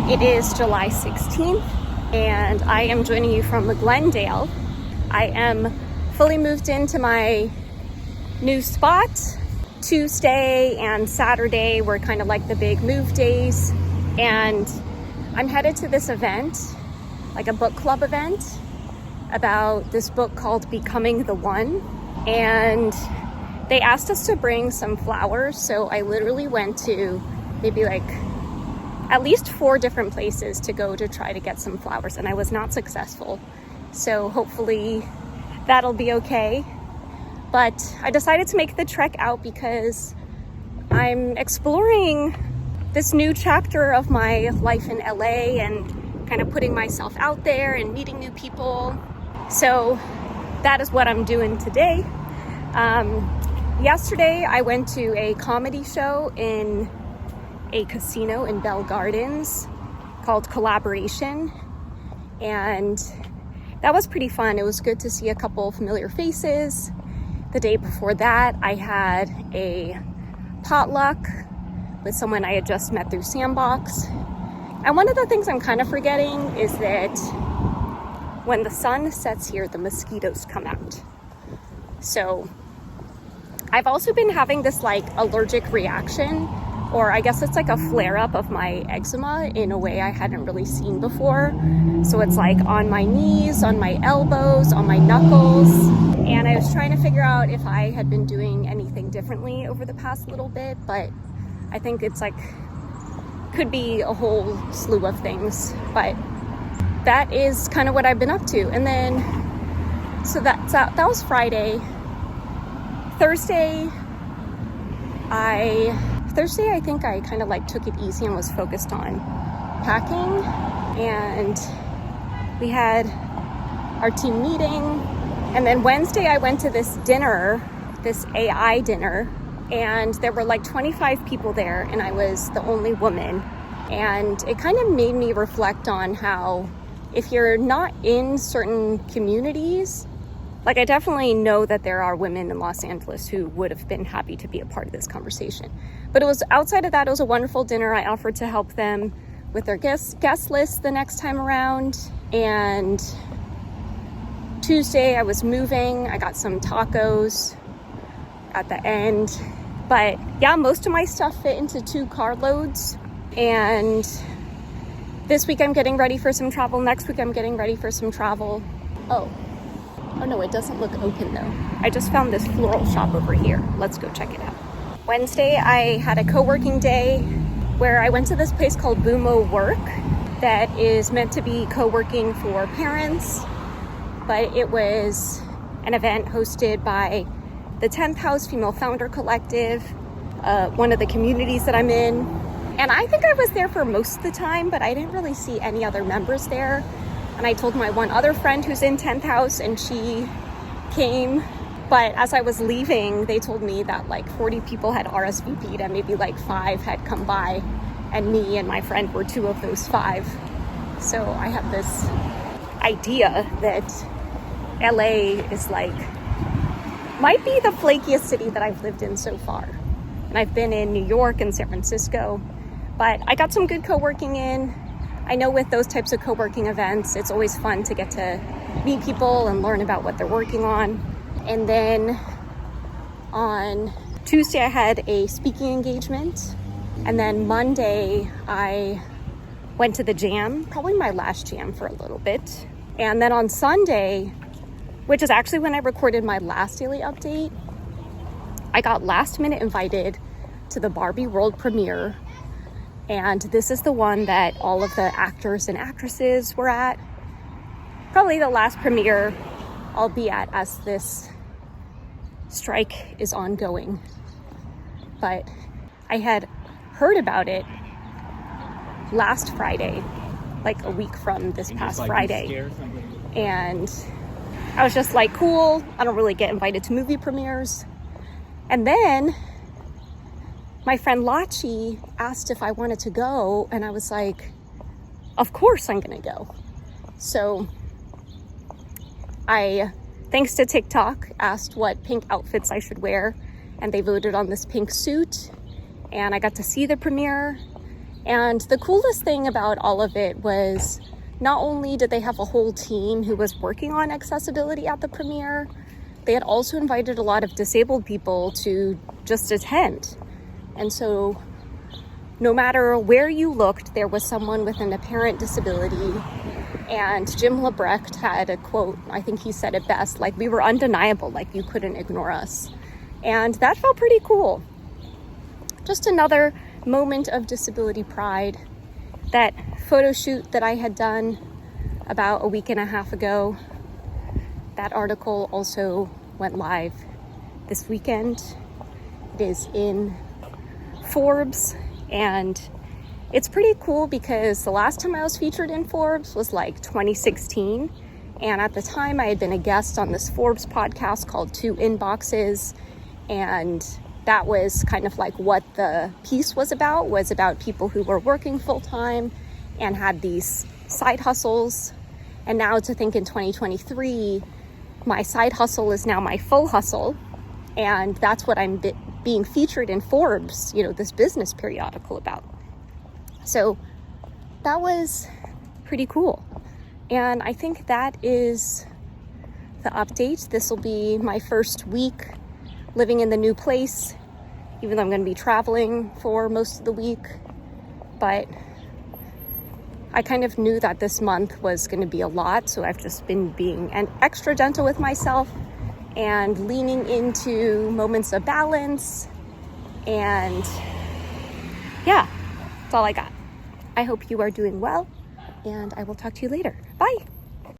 It is July 16th, and I am joining you from Glendale. I am fully moved into my new spot. Tuesday and Saturday were kind of like the big move days, and I'm headed to this event, like a book club event, about this book called Becoming the One. And they asked us to bring some flowers, so I literally went to maybe like at least 4 different places to go to try to get some flowers, and I was not successful. So hopefully that'll be okay. But I decided to make the trek out because I'm exploring this new chapter of my life in LA and kind of putting myself out there and meeting new people. So that is what I'm doing today. Yesterday I went to a comedy show in a casino in Bell Gardens called Collaboration, and that was pretty fun. It was good to see a couple familiar faces. The day before that, I had a potluck with someone I had just met through Sandbox. And one of the things I'm kind of forgetting is that when the sun sets here, the mosquitoes come out. So I've also been having this like allergic reaction, or I guess it's like a flare-up of my eczema in a way I hadn't really seen before. So it's like on my knees, on my elbows, on my knuckles. And I was trying to figure out if I had been doing anything differently over the past little bit, but I think it's like, could be a whole slew of things. But that is kind of what I've been up to. And then, so that was Friday. Thursday, I think I kind of like took it easy and was focused on packing, and we had our team meeting. And then Wednesday I went to this dinner, this AI dinner, and there were like 25 people there and I was the only woman. And it kind of made me reflect on how if you're not in certain communities, like I definitely know that there are women in Los Angeles who would have been happy to be a part of this conversation. But it was outside of that, it was a wonderful dinner. I offered to help them with their guest list the next time around. And Tuesday I was moving. I got some tacos at the end. But yeah, most of my stuff fit into 2 carloads. And this week I'm getting ready for some travel. Next week I'm getting ready for some travel. Oh no, it doesn't look open though. I just found this floral shop over here. Let's go check it out. Wednesday, I had a co-working day where I went to this place called Boomo Work that is meant to be co-working for parents, but it was an event hosted by the 10th House Female Founder Collective, one of the communities that I'm in. And I think I was there for most of the time, but I didn't really see any other members there. And I told my one other friend who's in 10th House, and she came. But as I was leaving, they told me that like 40 people had RSVP'd and maybe like 5 had come by, and me and my friend were 2 of those 5. So I have this idea that LA is like, might be the flakiest city that I've lived in so far. And I've been in New York and San Francisco, but I got some good co-working in. I know with those types of co-working events, it's always fun to get to meet people and learn about what they're working on. And then on Tuesday, I had a speaking engagement. And then Monday, I went to the jam, probably my last jam for a little bit. And then on Sunday, which is actually when I recorded my last daily update, I got last minute invited to the Barbie World Premiere. And this is the one that all of the actors and actresses were at. Probably the last premiere I'll be at as this strike is ongoing. But I had heard about it last Friday, like a week from this past Friday. And I was just like, cool, I don't really get invited to movie premieres. And then my friend Lachi asked if I wanted to go, and I was like, of course I'm gonna go. So I, thanks to TikTok, asked what pink outfits I should wear, and they voted on this pink suit, and I got to see the premiere, And the coolest thing about all of it was not only did they have a whole team who was working on accessibility at the premiere, they had also invited a lot of disabled people to just attend. And so no matter where you looked, there was someone with an apparent disability. And Jim Lebrecht had a quote, I think he said it best, like, we were undeniable, like you couldn't ignore us. And that felt pretty cool. Just another moment of disability pride. That photo shoot that I had done about a week and a half ago, that article also went live this weekend. It is in Forbes, and it's pretty cool because the last time I was featured in Forbes was like 2016. And at the time I had been a guest on this Forbes podcast called Two Inboxes. And that was kind of like what the piece was about people who were working full time and had these side hustles. And now to think in 2023, my side hustle is now my full hustle. And that's what I'm being featured in Forbes, this business periodical about. So that was pretty cool. And I think that is the update. This will be my first week living in the new place, even though I'm going to be traveling for most of the week. But I kind of knew that this month was going to be a lot, so I've just been being extra gentle with myself and leaning into moments of balance. And yeah, that's all I got. I hope you are doing well, and I will talk to you later. Bye.